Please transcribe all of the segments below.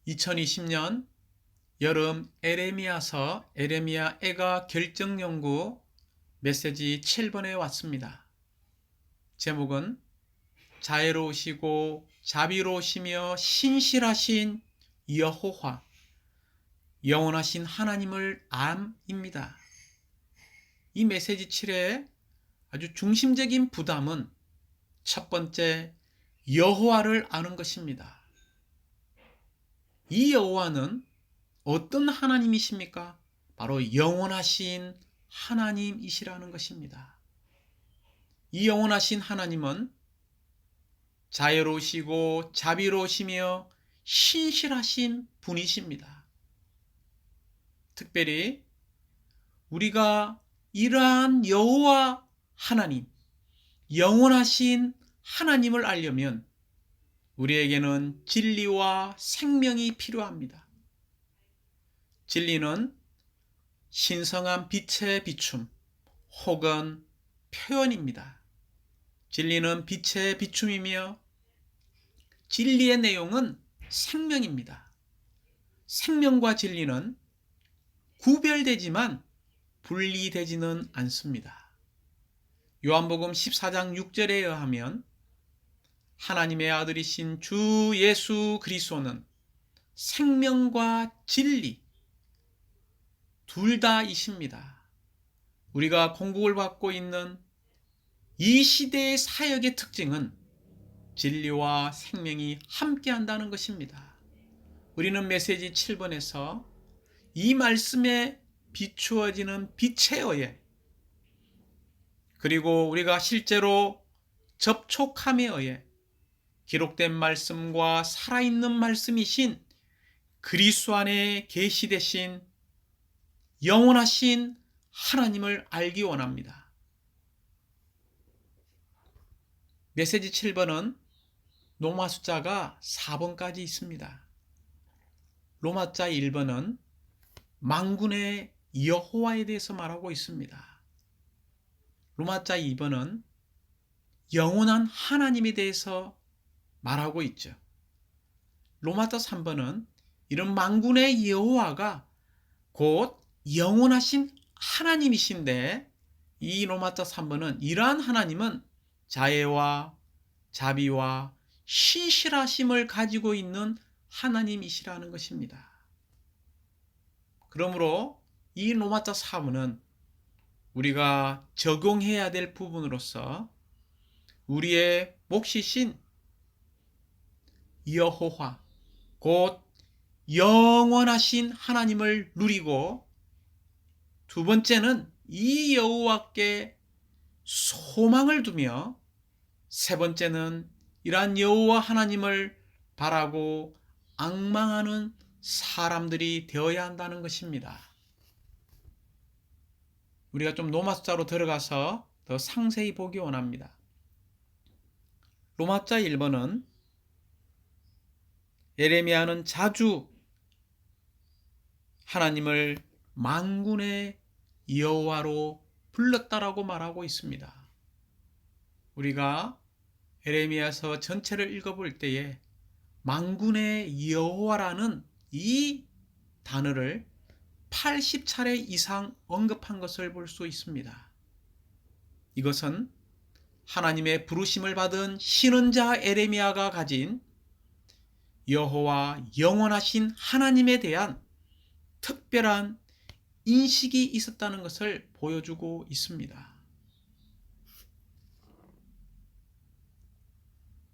2020년 여름 에레미야서 에레미야 애가 결정연구 메시지 7번에 왔습니다. 제목은 자애로우시고 자비로우시며 신실하신 여호와, 영원하신 하나님을 암입니다. 이 메시지 7의 아주 중심적인 부담은 첫 번째, 여호와를 아는 것입니다. 이 여호와는 어떤 하나님이십니까? 바로 영원하신 하나님이시라는 것입니다. 이 영원하신 하나님은 자애로우시고 자비로우시며 신실하신 분이십니다. 특별히 우리가 이러한 여호와 하나님, 영원하신 하나님을 알려면 우리에게는 진리와 생명이 필요합니다. 진리는 신성한 빛의 비춤 혹은 표현입니다. 진리는 빛의 비춤이며 진리의 내용은 생명입니다. 생명과 진리는 구별되지만 분리되지는 않습니다. 요한복음 14장 6절에 의하면 하나님의 아들이신 주 예수 그리스도는 생명과 진리 둘 다이십니다. 우리가 공급을 받고 있는 이 시대의 사역의 특징은 진리와 생명이 함께한다는 것입니다. 우리는 메시지 7번에서 이 말씀에 비추어지는 빛에 의해 그리고 우리가 실제로 접촉함에 의해 기록된 말씀과 살아있는 말씀이신 그리스도 안에 계시되신 영원하신 하나님을 알기 원합니다. 메시지 7번은 로마 숫자가 4번까지 있습니다. 로마자 1번은 만군의 여호와에 대해서 말하고 있습니다. 로마자 2번은 영원한 하나님에 대해서 말하고 있죠. 로마자 3번은 이런 만군의 여호와가 곧 영원하신 하나님이신데 이 로마자 3번은 이러한 하나님은 자애와 자비와 신실하심을 가지고 있는 하나님이시라는 것입니다. 그러므로 이 로마자 4번은 우리가 적용해야 될 부분으로서 우리의 몫이신 여호와 곧 영원하신 하나님을 누리고 두 번째는 이 여호와께 소망을 두며 세 번째는 이러한 여호와 하나님을 바라고 앙망하는 사람들이 되어야 한다는 것입니다. 우리가 좀 로마자로 들어가서 더 상세히 보기 원합니다. 로마자 1번은 예레미야는 자주 하나님을 만군의 여호와로 불렀다라고 말하고 있습니다. 우리가 예레미야서 전체를 읽어볼 때에 만군의 여호와라는 이 단어를 80차례 이상 언급한 것을 볼 수 있습니다. 이것은 하나님의 부르심을 받은 신언자 예레미야가 가진 여호와 영원하신 하나님에 대한 특별한 인식이 있었다는 것을 보여주고 있습니다.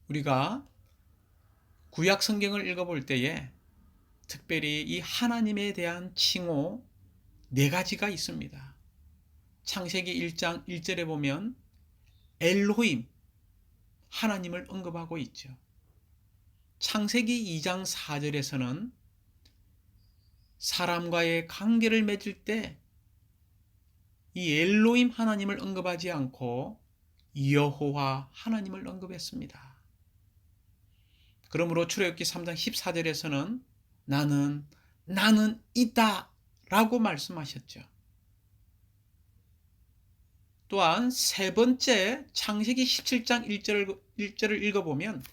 우리가 구약 성경을 읽어볼 때에 특별히 이 하나님에 대한 칭호 4가지가 있습니다. 창세기 1장 1절에 보면 엘로힘 하나님을 언급하고 있죠. 창세기 2장 4절에서는 사람과의 관계를 맺을 때 이 엘로힘 하나님을 언급하지 않고 여호와 하나님을 언급했습니다. 그러므로 출애굽기 3장 14절에서는 나는 있다 라고 말씀하셨죠. 또한 세 번째 창세기 17장 1절을 읽어보면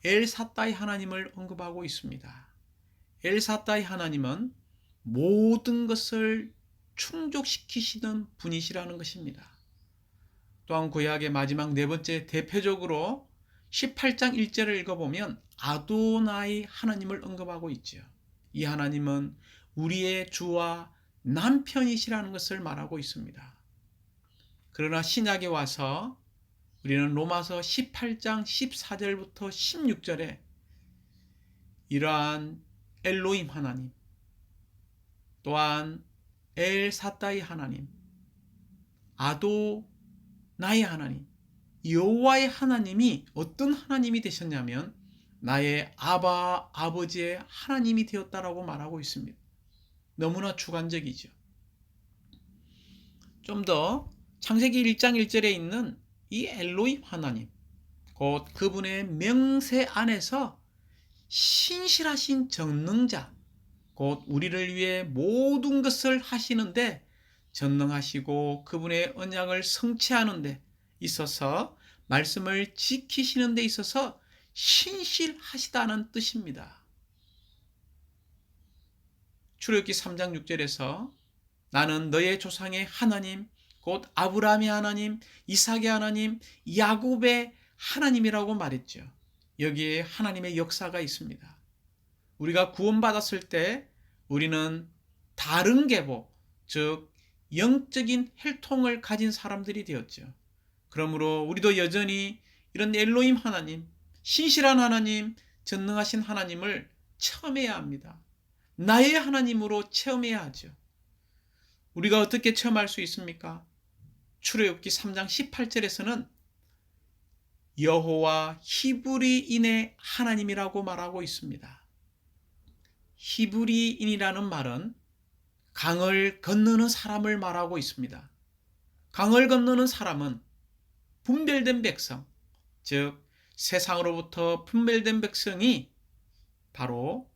엘사다이 하나님을 언급하고 있습니다. 엘사다이 하나님은 모든 것을 충족시키시는 분이시라는 것입니다. 또한 구약의 마지막 네 번째 대표적으로 18장 1절을 읽어보면 아도나이 하나님을 언급하고 있죠. 이 하나님은 우리의 주와 남편이시라는 것을 말하고 있습니다. 그러나 신약에 와서 우리는 로마서 18장 14절부터 16절에 이러한 엘로임 하나님, 또한 엘사다이 하나님, 아도나이 하나님, 여호와의 하나님이 어떤 하나님이 되셨냐면 나의 아버지의 하나님이 되었다라고 말하고 있습니다. 너무나 주관적이죠. 좀 더 창세기 1장 1절에 있는 이 엘로임 하나님, 곧 그분의 명세 안에서 신실하신 전능자, 곧 우리를 위해 모든 것을 하시는데 전능하시고 그분의 언약을 성취하는 데 있어서 말씀을 지키시는 데 있어서 신실하시다는 뜻입니다. 출애굽기 3장 6절에서 나는 너의 조상의 하나님, 곧 아브라함의 하나님, 이삭의 하나님, 야곱의 하나님이라고 말했죠. 여기에 하나님의 역사가 있습니다. 우리가 구원받았을 때 우리는 다른 계보, 즉 영적인 혈통을 가진 사람들이 되었죠. 그러므로 우리도 여전히 이런 엘로임 하나님, 신실한 하나님, 전능하신 하나님을 체험해야 합니다. 나의 하나님으로 체험해야 하죠. 우리가 어떻게 체험할 수 있습니까? 출애굽기 3장 18절에서는 여호와 히브리인의 하나님이라고 말하고 있습니다. 히브리인이라는 말은 강을 건너는 사람을 말하고 있습니다. 강을 건너는 사람은 분별된 백성, 즉 세상으로부터 분별된 백성이 바로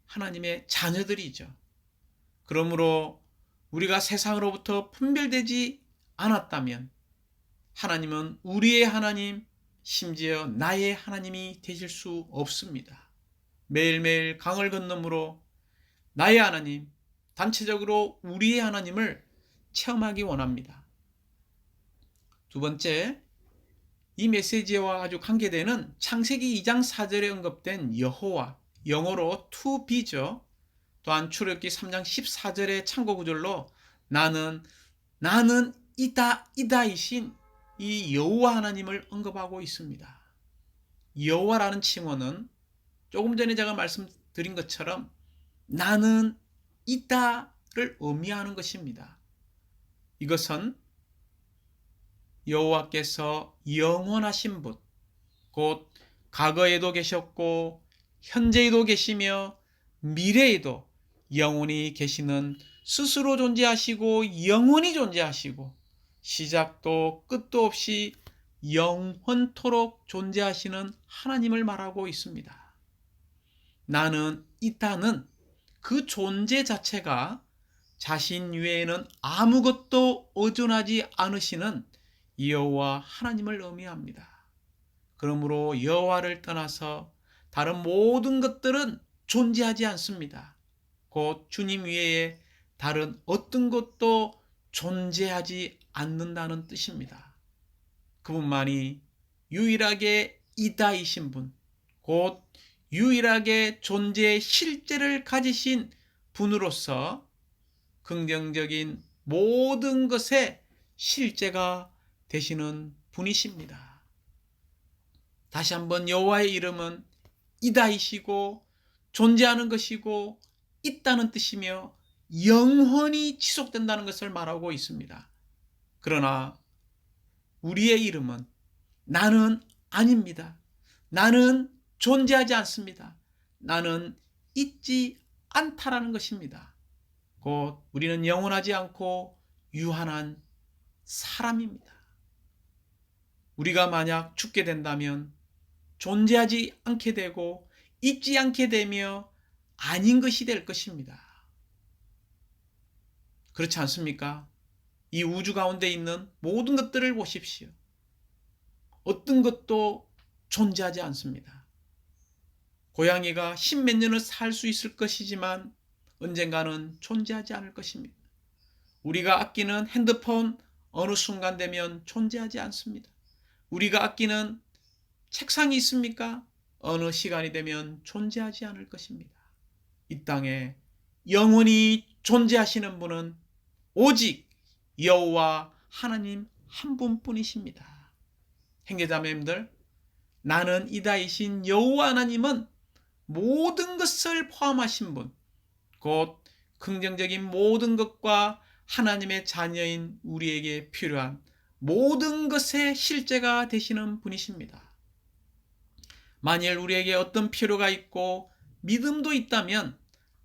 하나님의 자녀들이죠. 그러므로 우리가 세상으로부터 분별되지 않았다면 하나님은 우리의 하나님, 심지어 나의 하나님이 되실 수 없습니다. 매일매일 강을 건너므로 나의 하나님, 단체적으로 우리의 하나님을 체험하기 원합니다. 두 번째, 이 메시지와 아주 관계되는 창세기 2장 4절에 언급된 여호와, 영어로 to be죠. 또한 출애굽기 3장 14절의 참고 구절로 나는 이다이신 이 여호와 하나님을 언급하고 있습니다. 여호와라는 칭호는 조금 전에 제가 말씀드린 것처럼 나는 있다를 의미하는 것입니다. 이것은 여호와께서 영원하신 분, 곧 과거에도 계셨고 현재에도 계시며 미래에도 영원히 계시는 스스로 존재하시고 영원히 존재하시고 시작도 끝도 없이 영원토록 존재하시는 하나님을 말하고 있습니다. 나는 있다는 그 존재 자체가 자신 외에는 아무것도 의존하지 않으시는 여호와 하나님을 의미합니다. 그러므로 여호와를 떠나서 다른 모든 것들은 존재하지 않습니다. 곧 주님 외에 다른 어떤 것도 존재하지 않는다는 뜻입니다. 그분만이 유일하게 이다이신 분, 곧 유일하게 존재의 실제를 가지신 분으로서 긍정적인 모든 것의 실제가 되시는 분이십니다. 다시 한번 여호와의 이름은 이다이시고 존재하는 것이고 있다는 뜻이며 영원히 지속된다는 것을 말하고 있습니다. 그러나 우리의 이름은 나는 아닙니다. 나는 존재하지 않습니다. 나는 있지 않다라는 것입니다. 곧 우리는 영원하지 않고 유한한 사람입니다. 우리가 만약 죽게 된다면 존재하지 않게 되고 있지 않게 되며 아닌 것이 될 것입니다. 그렇지 않습니까? 이 우주 가운데 있는 모든 것들을 보십시오. 어떤 것도 존재하지 않습니다. 고양이가 십몇 년을 살 수 있을 것이지만 언젠가는 존재하지 않을 것입니다. 우리가 아끼는 핸드폰 어느 순간 되면 존재하지 않습니다. 우리가 아끼는 책상이 있습니까? 어느 시간이 되면 존재하지 않을 것입니다. 이 땅에 영원히 존재하시는 분은 오직 여호와 하나님 한 분뿐이십니다. 형제자매님들, 나는 이다이신 여호와 하나님은 모든 것을 포함하신 분, 곧 긍정적인 모든 것과 하나님의 자녀인 우리에게 필요한 모든 것의 실제가 되시는 분이십니다. 만일 우리에게 어떤 필요가 있고 믿음도 있다면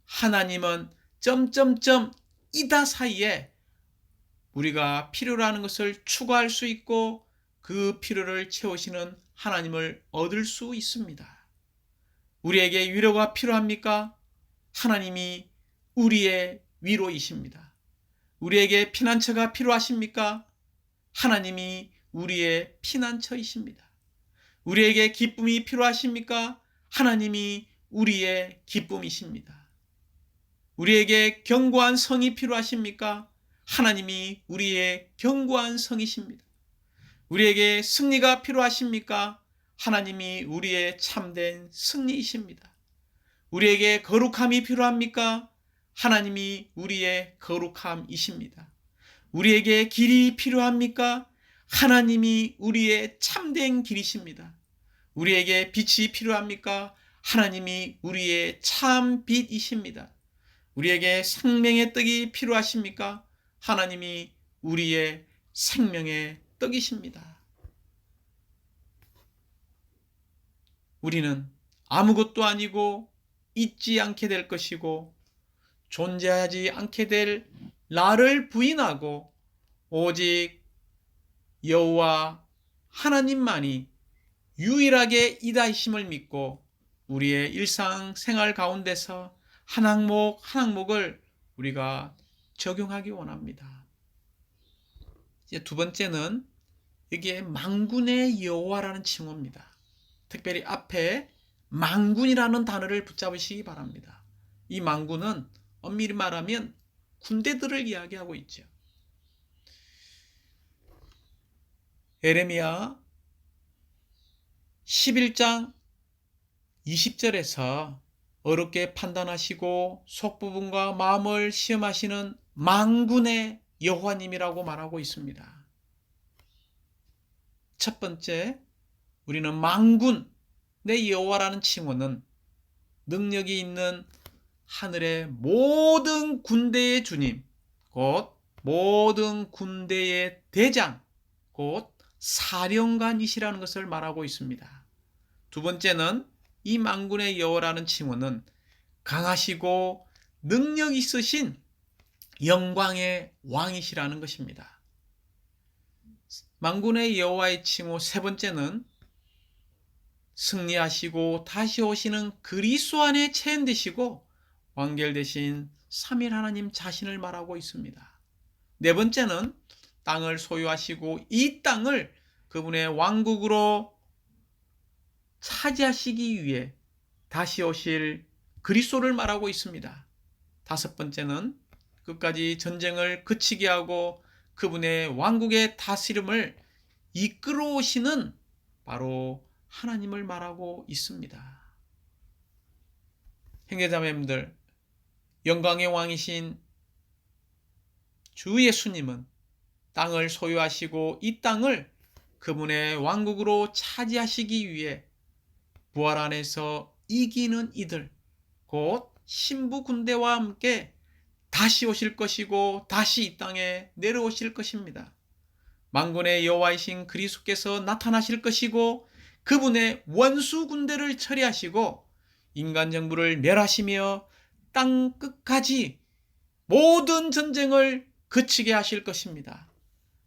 하나님은 점점점 이다 사이에 우리가 필요로 하는 것을 추구할 수 있고 그 필요를 채우시는 하나님을 얻을 수 있습니다. 우리에게 위로가 필요합니까? 하나님이 우리의 위로이십니다. 우리에게 피난처가 필요하십니까? 하나님이 우리의 피난처이십니다. 우리에게 기쁨이 필요하십니까? 하나님이 우리의 기쁨이십니다. 우리에게 견고한 성이 필요하십니까? 하나님이 우리의 견고한 성이십니다. 우리에게 승리가 필요하십니까? 하나님이 우리의 참된 승리이십니다. 우리에게 거룩함이 필요합니까? 하나님이 우리의 거룩함이십니다. 우리에게 길이 필요합니까? 하나님이 우리의 참된 길이십니다. 우리에게 빛이 필요합니까? 하나님이 우리의 참 빛이십니다. 우리에게 생명의 떡이 필요하십니까? 하나님이 우리의 생명의 떡이십니다. 우리는 아무것도 아니고 있지 않게 될 것이고 존재하지 않게 될 나를 부인하고 오직 여호와 하나님만이 유일하게 이다이심을 믿고 우리의 일상생활 가운데서 한 항목 한 항목을 우리가 적용하기 원합니다. 이제 두 번째는 이게 만군의 여호와라는 칭호입니다. 특별히 앞에 만군이라는 단어를 붙잡으시기 바랍니다. 이 만군은 엄밀히 말하면 군대들을 이야기하고 있죠. 예레미야 11장 20절에서 어렵게 판단하시고 속부분과 마음을 시험하시는 만군의 여호와님이라고 말하고 있습니다. 첫 번째, 우리는 만군의 여호와라는 칭호는 능력이 있는 하늘의 모든 군대의 주님, 곧 모든 군대의 대장, 곧 사령관이시라는 것을 말하고 있습니다. 두 번째는 이 만군의 여호와라는 칭호는 강하시고 능력 있으신 영광의 왕이시라는 것입니다. 만군의 여호와의 칭호 세 번째는 승리하시고 다시 오시는 그리스도 안에 체현되시고 완결되신 삼일 하나님 자신을 말하고 있습니다. 네 번째는 땅을 소유하시고 이 땅을 그분의 왕국으로 차지하시기 위해 다시 오실 그리스도를 말하고 있습니다. 다섯 번째는 끝까지 전쟁을 그치게 하고 그분의 왕국의 다스림을 이끌어 오시는 바로 하나님을 말하고 있습니다. 형제자매님들, 영광의 왕이신 주 예수님은 땅을 소유하시고 이 땅을 그분의 왕국으로 차지하시기 위해 부활 안에서 이기는 이들, 곧 신부 군대와 함께 다시 오실 것이고 다시 이 땅에 내려오실 것입니다. 만군의 여호와이신 그리스도께서 나타나실 것이고 그분의 원수 군대를 처리하시고 인간 정부를 멸하시며 땅 끝까지 모든 전쟁을 그치게 하실 것입니다.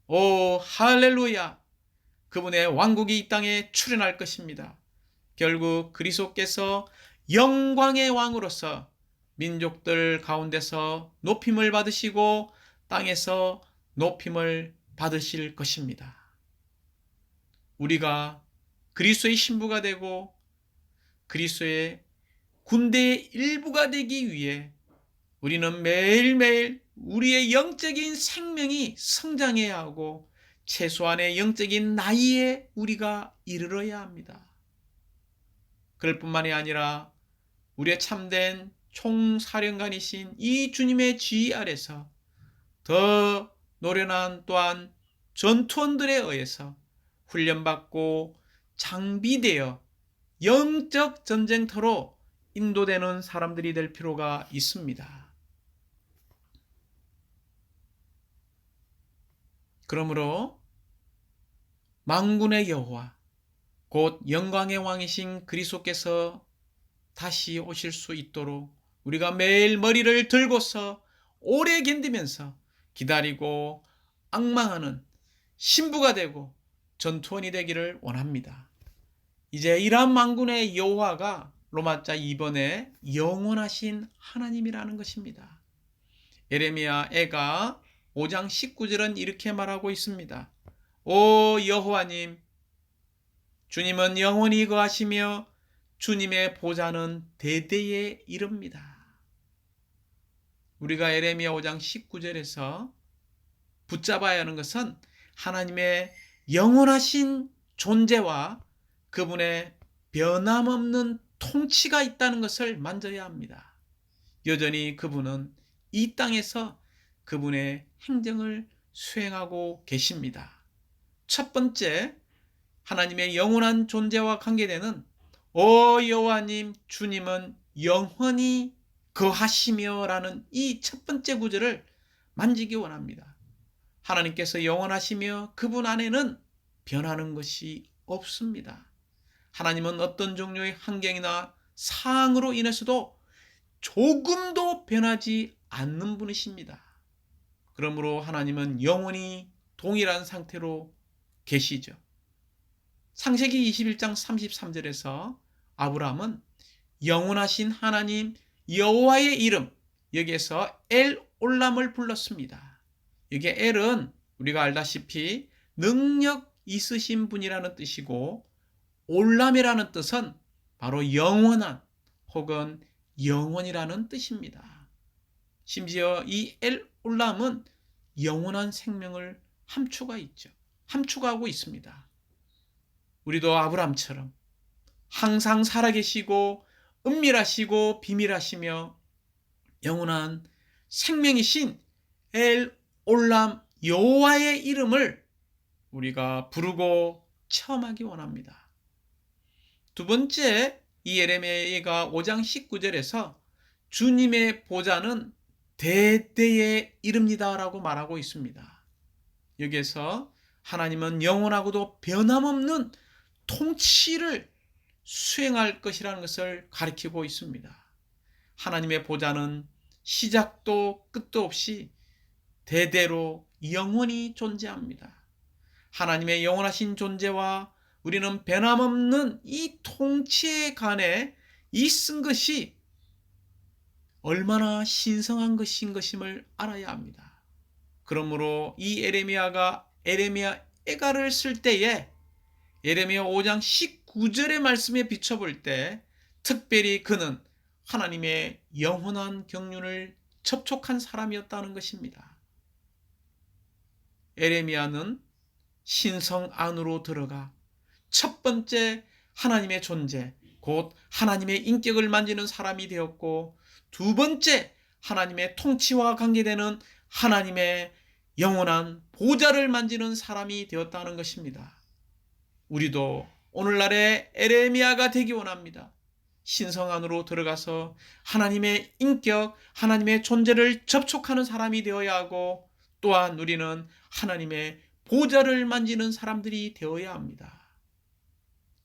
오 할렐루야! 그분의 왕국이 이 땅에 출현할 것입니다. 결국 그리스도께서 영광의 왕으로서 민족들 가운데서 높임을 받으시고 땅에서 높임을 받으실 것입니다. 우리가 그리스도의 신부가 되고 그리스도의 군대의 일부가 되기 위해 우리는 매일매일 우리의 영적인 생명이 성장해야 하고 최소한의 영적인 나이에 우리가 이르러야 합니다. 그럴 뿐만이 아니라 우리의 참된 총사령관이신 이 주님의 지휘 아래서 더 노련한 또한 전투원들에 의해서 훈련받고 장비되어 영적 전쟁터로 인도되는 사람들이 될 필요가 있습니다. 그러므로 만군의 여호와 곧 영광의 왕이신 그리스도께서 다시 오실 수 있도록 우리가 매일 머리를 들고서 오래 견디면서 기다리고 앙망하는 신부가 되고 전투원이 되기를 원합니다. 이제 이러한 만군의 여호와가 로마자 2번에 영원하신 하나님이라는 것입니다. 예레미야 애가 5장 19절은 이렇게 말하고 있습니다. 오 여호와님, 주님은 영원히 거하시며 주님의 보좌는 대대에 이릅니다. 우리가 예레미야 5장 19절에서 붙잡아야 하는 것은 하나님의 영원하신 존재와 그분의 변함없는 통치가 있다는 것을 만져야 합니다. 여전히 그분은 이 땅에서 그분의 행정을 수행하고 계십니다. 첫 번째, 하나님의 영원한 존재와 관계되는 오 여호와님, 주님은 영원히 거하시며 라는 이 첫 번째 구절을 만지기 원합니다. 하나님께서 영원하시며 그분 안에는 변하는 것이 없습니다. 하나님은 어떤 종류의 환경이나 상황으로 인해서도 조금도 변하지 않는 분이십니다. 그러므로 하나님은 영원히 동일한 상태로 계시죠. 창세기 21장 33절에서 아브라함은 영원하신 하나님 여호와의 이름, 여기에서 엘 올람을 불렀습니다. 여기 엘은 우리가 알다시피 능력 있으신 분이라는 뜻이고 올람이라는 뜻은 바로 영원한 혹은 영원이라는 뜻입니다. 심지어 이 엘 올람은 영원한 생명을 함축하고 있습니다. 우리도 아브람처럼 항상 살아계시고 은밀하시고 비밀하시며 영원한 생명이신 엘 올람 여호와의 이름을 우리가 부르고 체험하기 원합니다. 두 번째, 이 예레미야가 5장 19절에서 주님의 보좌는 대대에 이릅니다 라고 말하고 있습니다. 여기에서 하나님은 영원하고도 변함없는 통치를 수행할 것이라는 것을 가리키고 있습니다. 하나님의 보좌는 시작도 끝도 없이 대대로 영원히 존재합니다. 하나님의 영원하신 존재와 우리는 변함없는 이 통치에 관해 있은 것이 얼마나 신성한 것인 것임을 알아야 합니다. 그러므로 이 에레미야 애가를 쓸 때에 예레미야 5장 19절의 말씀에 비춰볼 때 특별히 그는 하나님의 영원한 경륜을 접촉한 사람이었다는 것입니다. 에레미야는 신성 안으로 들어가 첫 번째 하나님의 존재, 곧 하나님의 인격을 만지는 사람이 되었고, 두 번째 하나님의 통치와 관계되는 하나님의 영원한 보좌를 만지는 사람이 되었다는 것입니다. 우리도 오늘날의 에레미야가 되기 원합니다. 신성 안으로 들어가서 하나님의 인격, 하나님의 존재를 접촉하는 사람이 되어야 하고, 또한 우리는 하나님의 보좌를 만지는 사람들이 되어야 합니다.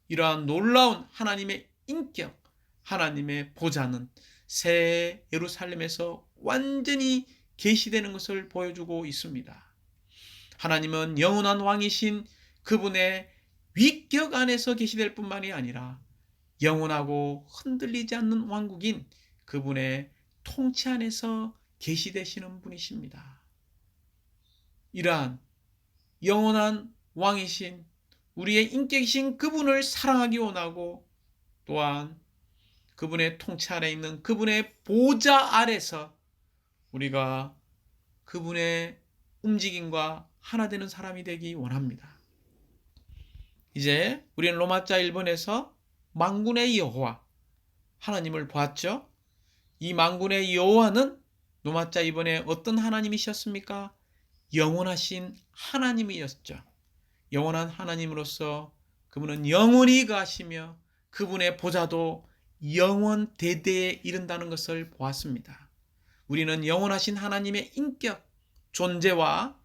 이러한 놀라운 하나님의 인격, 하나님의 보좌는 새 예루살렘에서 완전히 계시되는 것을 보여주고 있습니다. 하나님은 영원한 왕이신 그분의 위격 안에서 계시될 뿐만이 아니라 영원하고 흔들리지 않는 왕국인 그분의 통치 안에서 계시되시는 분이십니다. 이러한 영원한 왕이신 우리의 인격이신 그분을 사랑하기 원하고, 또한 그분의 통치 아래 있는 그분의 보좌 아래서 우리가 그분의 움직임과 하나 되는 사람이 되기 원합니다. 이제 우리는 로마자 1번에서 만군의 여호와 하나님을 보았죠. 이 만군의 여호와는 로마자 2번에 어떤 하나님이셨습니까? 영원하신 하나님이었죠. 영원한 하나님으로서 그분은 영원히 거하시며 그분의 보좌도 영원 대대에 이른다는 것을 보았습니다. 우리는 영원하신 하나님의 인격, 존재와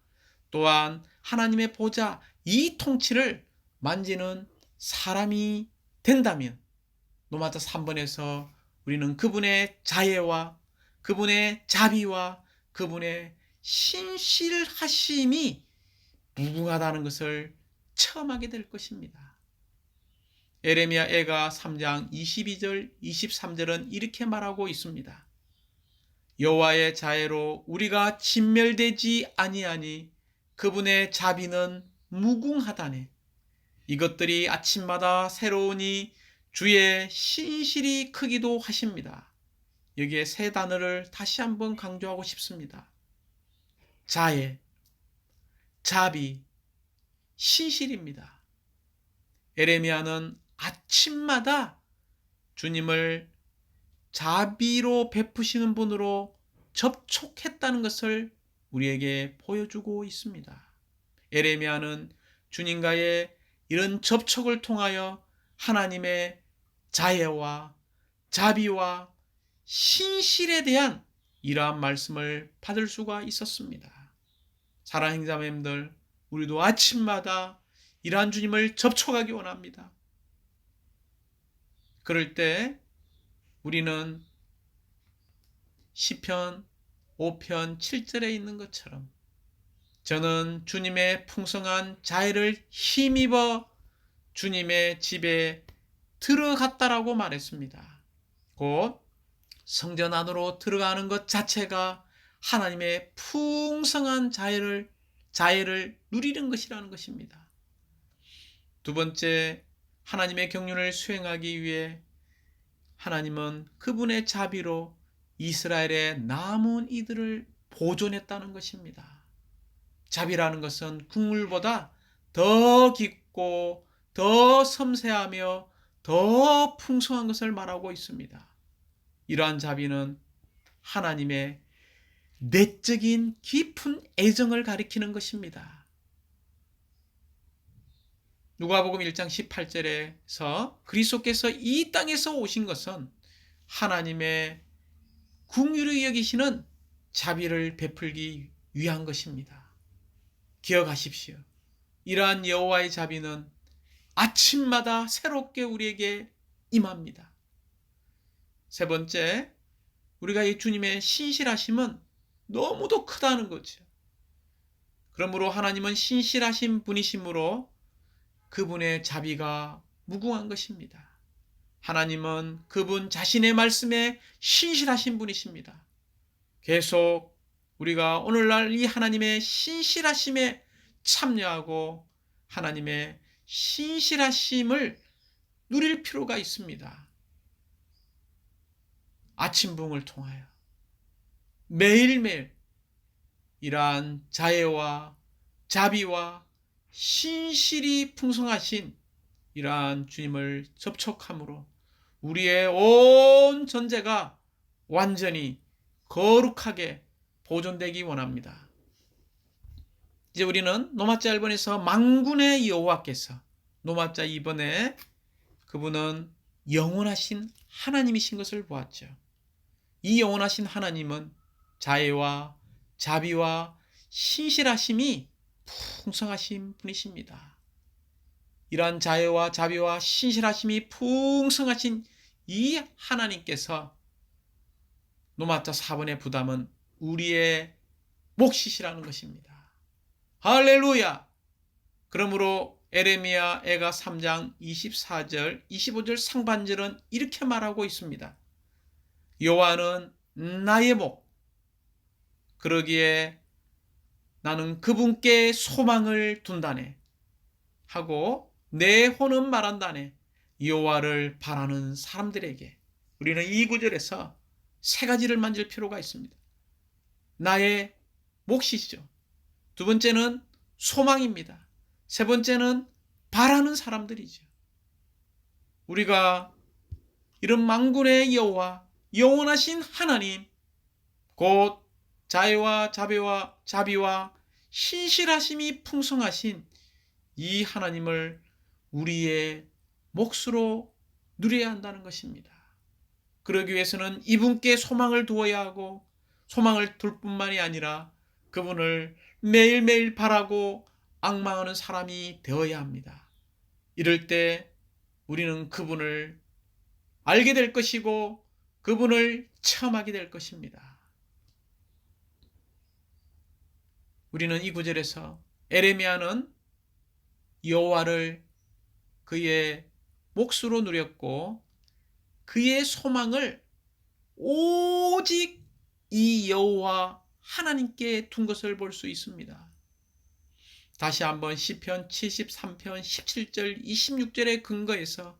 또한 하나님의 보좌, 이 통치를 만지는 사람이 된다면 로마자 3번에서 우리는 그분의 자애와 그분의 자비와 그분의 신실하심이 무궁하다는 것을 체험하게 될 것입니다. 에레미야 애가 3장 22절 23절은 이렇게 말하고 있습니다. 여호와의 자애로 우리가 진멸되지 아니하니 그분의 자비는 무궁하다네. 이것들이 아침마다 새로우니 주의 신실이 크기도 하십니다. 여기에 세 단어를 다시 한번 강조하고 싶습니다. 자애, 자비, 신실입니다. 에레미야는 아침마다 주님을 자비로 베푸시는 분으로 접촉했다는 것을 우리에게 보여주고 있습니다. 에레미야는 주님과의 이런 접촉을 통하여 하나님의 자애와 자비와 신실에 대한 이러한 말씀을 받을 수가 있었습니다. 사랑하는 자매님들, 우리도 아침마다 이러한 주님을 접촉하기 원합니다. 그럴 때 우리는 시편 5편 7절에 있는 것처럼 저는 주님의 풍성한 자애를 힘입어 주님의 집에 들어갔다라고 말했습니다. 곧 성전 안으로 들어가는 것 자체가 하나님의 풍성한 자애를 누리는 것이라는 것입니다. 두 번째, 하나님의 경륜을 수행하기 위해 하나님은 그분의 자비로 이스라엘의 남은 이들을 보존했다는 것입니다. 자비라는 것은 국물보다 더 깊고 더 섬세하며 더 풍성한 것을 말하고 있습니다. 이러한 자비는 하나님의 내적인 깊은 애정을 가리키는 것입니다. 누가복음 1장 18절에서 그리스도께서 이 땅에서 오신 것은 하나님의 긍휼히 여기시는 자비를 베풀기 위한 것입니다. 기억하십시오. 이러한 여호와의 자비는 아침마다 새롭게 우리에게 임합니다. 세 번째, 우리가 이 주님의 신실하심은 너무도 크다는 거죠. 그러므로 하나님은 신실하신 분이시므로 그분의 자비가 무궁한 것입니다. 하나님은 그분 자신의 말씀에 신실하신 분이십니다. 계속 우리가 오늘날 이 하나님의 신실하심에 참여하고 하나님의 신실하심을 누릴 필요가 있습니다. 아침붕을 통하여 매일매일 이러한 자애와 자비와 신실이 풍성하신 이러한 주님을 접촉함으로 우리의 온 존재가 완전히 거룩하게 보존되기 원합니다. 이제 우리는 로마자 1번에서 만군의 여호와께서, 로마자 2번에 그분은 영원하신 하나님이신 것을 보았죠. 이 영원하신 하나님은 자애와 자비와 신실하심이 풍성하신 분이십니다. 이러한 자애와 자비와 신실하심이 풍성하신 이 하나님께서 로마자 4번의 부담은 우리의 몫이시라는 것입니다. 할렐루야! 그러므로 에레미야 애가 3장 24절 25절 상반절은 이렇게 말하고 있습니다. 여호와는 나의 목, 그러기에 나는 그분께 소망을 둔다네 하고 내 혼은 말한다네. 여호와를 바라는 사람들에게, 우리는 이 구절에서 세 가지를 만질 필요가 있습니다. 나의 몫이죠. 두 번째는 소망입니다. 세 번째는 바라는 사람들이죠. 우리가 이런 만군의 여호와, 영원하신 하나님, 곧 자애와 자비와 신실하심이 풍성하신 이 하나님을 우리의 몫으로 누려야 한다는 것입니다. 그러기 위해서는 이분께 소망을 두어야 하고, 소망을 둘 뿐만이 아니라 그분을 매일매일 바라고 앙망하는 사람이 되어야 합니다. 이럴 때 우리는 그분을 알게 될 것이고 그분을 체험하게 될 것입니다. 우리는 이 구절에서 에레미야는 여호와를 그의 몫으로 누렸고 그의 소망을 오직 이 여호와 하나님께 둔 것을 볼 수 있습니다. 다시 한번 시편 73편 17절 26절의 근거에서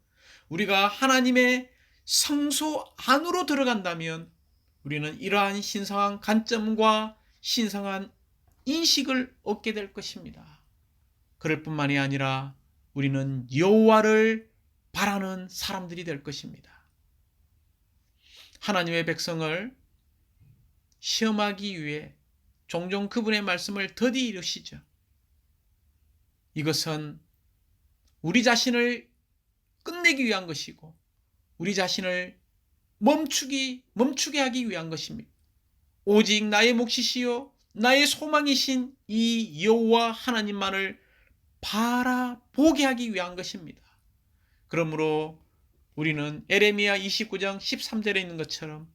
우리가 하나님의 성소 안으로 들어간다면 우리는 이러한 신성한 관점과 신성한 인식을 얻게 될 것입니다. 그럴 뿐만이 아니라 우리는 여호와를 바라는 사람들이 될 것입니다. 하나님의 백성을 시험하기 위해 종종 그분의 말씀을 더디 이루시죠. 이것은 우리 자신을 끝내기 위한 것이고 우리 자신을 멈추게 하기 위한 것입니다. 오직 나의 몫이시요 나의 소망이신 이 여호와 하나님만을 바라보게 하기 위한 것입니다. 그러므로 우리는 에레미야 29장 13절에 있는 것처럼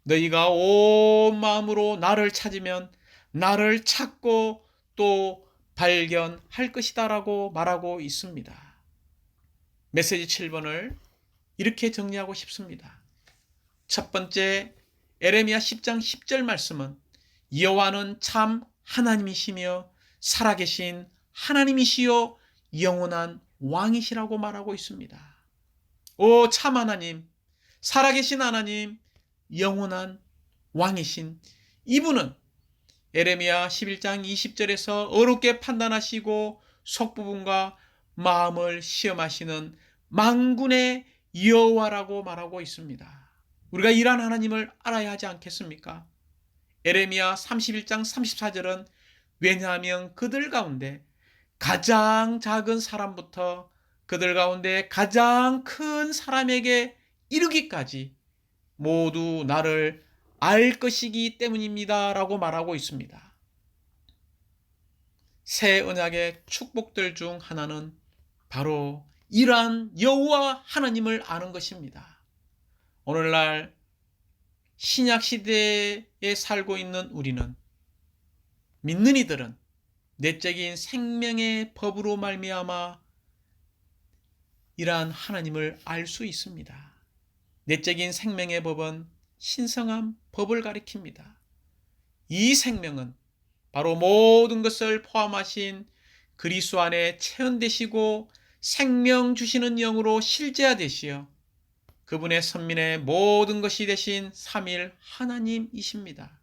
너희가 온 마음으로 나를 찾으면 나를 찾고 또 발견할 것이다 라고 말하고 있습니다. 메시지 7번을 이렇게 정리하고 싶습니다. 첫 번째, 에레미야 10장 10절 말씀은 여호와는 참 하나님이시며 살아계신 하나님이시요 영원한 왕이시라고 말하고 있습니다. 오 참 하나님, 살아계신 하나님, 영원한 왕이신 이분은 에레미야 11장 20절에서 어렵게 판단하시고 속부분과 마음을 시험하시는 만군의 여호와라고 말하고 있습니다. 우리가 이러한 하나님을 알아야 하지 않겠습니까? 에레미야 31장 34절은 왜냐하면 그들 가운데 가장 작은 사람부터 그들 가운데 가장 큰 사람에게 이르기까지 모두 나를 알 것이기 때문입니다 라고 말하고 있습니다. 새 언약의 축복들 중 하나는 바로 이러한 여호와 하나님을 아는 것입니다. 오늘날 신약 시대에 살고 있는 우리는 믿는 이들은 내적인 생명의 법으로 말미암아 이러한 하나님을 알 수 있습니다. 내적인 생명의 법은 신성한 법을 가리킵니다. 이 생명은 바로 모든 것을 포함하신 그리스도 안에 체현되시고 생명 주시는 영으로 실제화되시어 그분의 선민의 모든 것이 되신 삼일 하나님이십니다.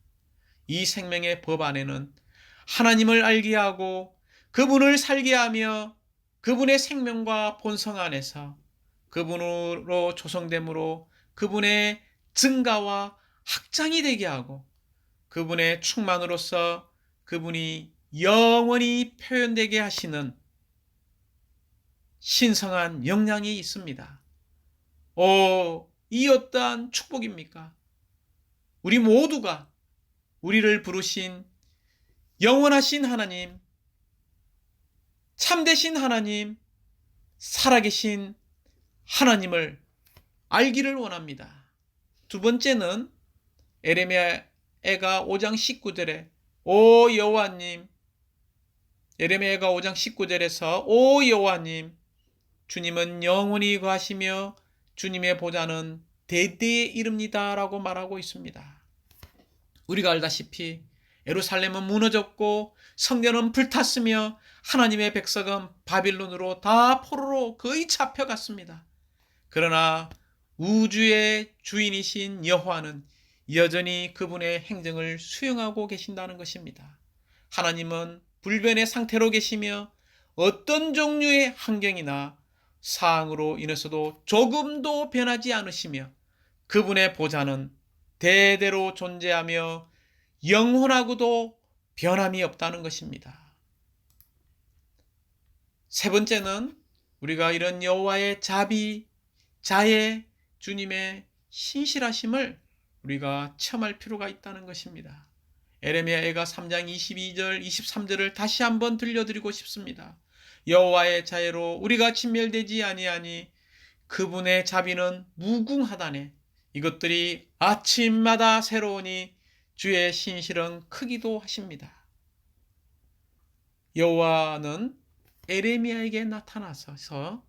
이 생명의 법 안에는 하나님을 알게 하고 그분을 살게 하며 그분의 생명과 본성 안에서 그분으로 조성됨으로 그분의 증가와 확장이 되게 하고 그분의 충만으로서 그분이 영원히 표현되게 하시는 신성한 영향이 있습니다. 이 어떠한 축복입니까? 우리 모두가 우리를 부르신 영원하신 하나님, 참되신 하나님, 살아계신 하나님을 알기를 원합니다. 두 번째는 에레미야가 5장 19절에 오 여호와님, 에레미야가 5장 19절에서 오 여호와님, 주님은 영원히 거하시며 주님의 보좌는 대대에 이릅니다 라고 말하고 있습니다. 우리가 알다시피 예루살렘은 무너졌고 성전은 불탔으며 하나님의 백성은 바빌론으로 다 포로로 거의 잡혀갔습니다. 그러나 우주의 주인이신 여호와는 여전히 그분의 행정을 수행하고 계신다는 것입니다. 하나님은 불변의 상태로 계시며 어떤 종류의 환경이나 사항으로 인해서도 조금도 변하지 않으시며 그분의 보좌는 대대로 존재하며 영원하고도 변함이 없다는 것입니다. 세 번째는 우리가 이런 여호와의 자비, 자애, 주님의 신실하심을 우리가 체험할 필요가 있다는 것입니다. 에레미야가 3장 22절, 23절을 다시 한번 들려드리고 싶습니다. 여호와의 자애로 우리가 진멸되지 아니하니 그분의 자비는 무궁하다네. 이것들이 아침마다 새로우니 주의 신실은 크기도 하십니다. 여호와는 에레미야에게 나타나셔서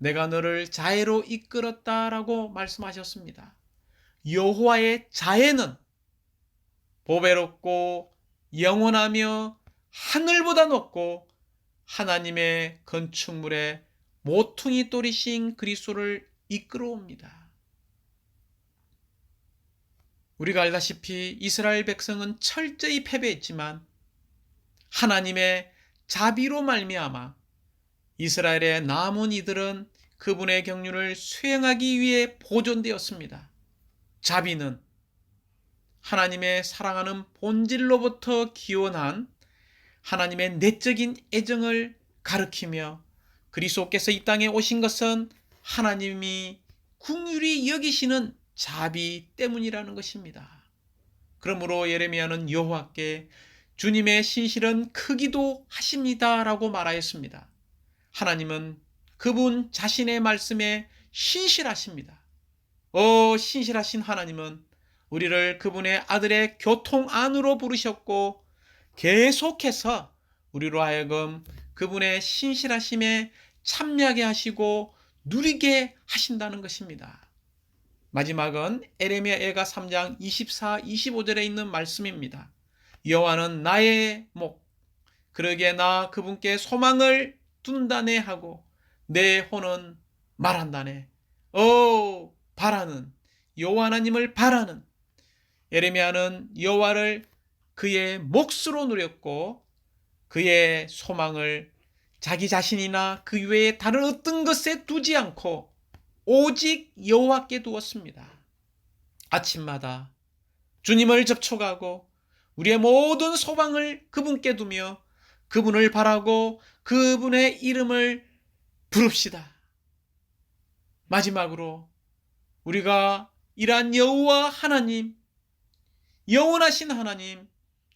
내가 너를 자애로 이끌었다라고 말씀하셨습니다. 여호와의 자애는 보배롭고 영원하며 하늘보다 높고 하나님의 건축물에 모퉁이 돌이신 그리스도를 이끌어옵니다. 우리가 알다시피 이스라엘 백성은 철저히 패배했지만 하나님의 자비로 말미암아 이스라엘의 남은 이들은 그분의 경륜을 수행하기 위해 보존되었습니다. 자비는 하나님의 사랑하는 본질로부터 기원한 하나님의 내적인 애정을 가리키며 그리스도께서 이 땅에 오신 것은 하나님이 긍휼히 여기시는 자비 때문이라는 것입니다. 그러므로 예레미야는 여호와께 주님의 신실은 크기도 하십니다라고 말하였습니다. 하나님은 그분 자신의 말씀에 신실하십니다. 신실하신 하나님은 우리를 그분의 아들의 교통 안으로 부르셨고 계속해서 우리로 하여금 그분의 신실하심에 참여하게 하시고 누리게 하신다는 것입니다. 마지막은 에레미야가 3장 24, 25절에 있는 말씀입니다. 여호와는 나의 목, 그러기에 나 그분께 소망을 둔다네 하고 내 혼은 말한다네. 바라는, 여호와 하나님을 바라는 에레미야는 여호와를 그의 몫으로 누렸고 그의 소망을 자기 자신이나 그 외에 다른 어떤 것에 두지 않고 오직 여호와께 두었습니다. 아침마다 주님을 접촉하고 우리의 모든 소망을 그분께 두며 그분을 바라고 그분의 이름을 부릅시다. 마지막으로 우리가 이러한 여호와 하나님, 영원하신 하나님,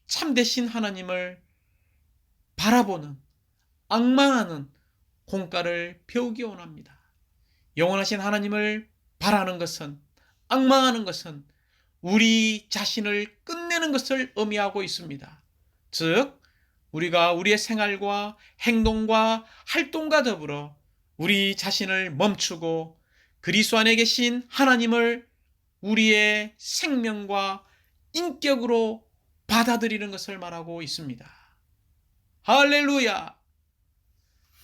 참되신 하나님을 바라보는, 앙망하는 공과를 배우기 원합니다. 영원하신 하나님을 바라는 것은, 앙망하는 것은 우리 자신을 끝내는 것을 의미하고 있습니다. 즉 우리가 우리의 생활과 행동과 활동과 더불어 우리 자신을 멈추고 그리스도 안에 계신 하나님을 우리의 생명과 인격으로 받아들이는 것을 말하고 있습니다. 할렐루야!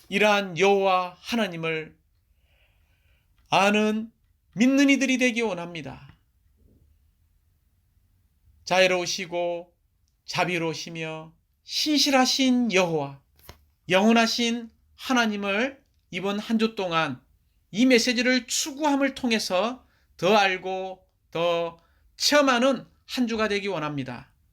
이러한 여호와 하나님을 아는 믿는 이들이 되기 원합니다. 자애로우시고 자비로우시며 신실하신 여호와, 영원하신 하나님을 이번 한 주 동안 이 메시지를 추구함을 통해서 더 알고 더 체험하는 한 주가 되기 원합니다.